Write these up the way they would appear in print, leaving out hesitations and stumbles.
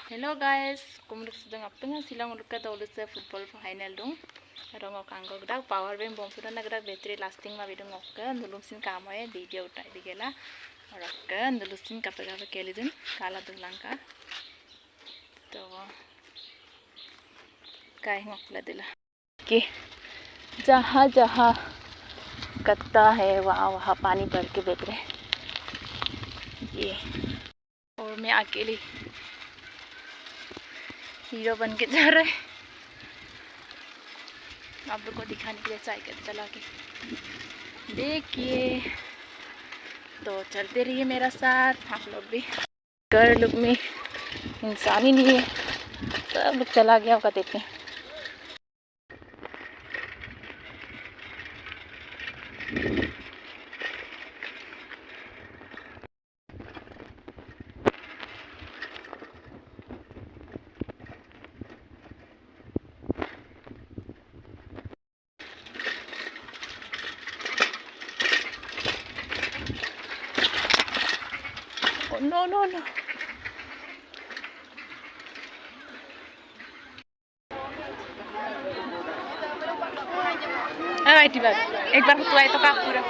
Hello guys, kumruk sedang apeng silang urut dulu se football final dong. Rong ok anggo gdak power bank bom sudah nagdak battery lasting ma bidung ok nulung sin kamoy DJ utai digela. Rok nulung sin kape kelidun kala dulangka. तो काय ngokla दिला कि जहाँ जहाँ कत्ता है वहाँ वहाँ पानी भर के बेच रहे ये। और मैं अकेली हीरो बन के जा रहे आप लोग को दिखाने के लिए साइकिल चला के देखिए। तो चलते रहिए मेरा साथ, आप लोग भी। घर लोग में इंसान ही नहीं है, सब लोग चला गया होगा देखने। Oh, no no no। एक बार तो आए तो का पूरा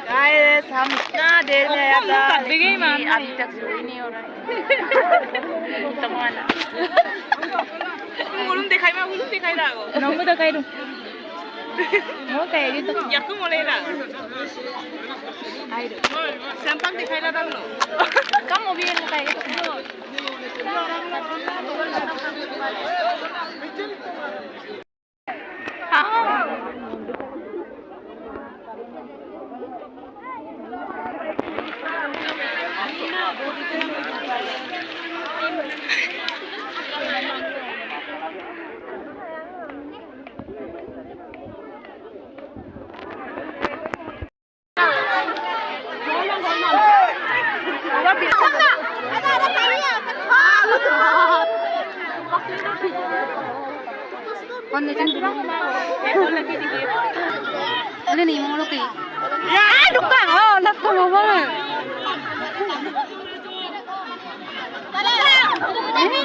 गाइस, हम इतना देर में आया था अभी तक सोई नहीं हो रहा है। Ulun te kai la go. Number तो कह दूं mau kayak gitu Ya aku mulai lah. ayo Sampang te kai la dong no. kamu mau bikin kayak gitu Ano nih mau luki? aduh kang oh nak mau banget Ini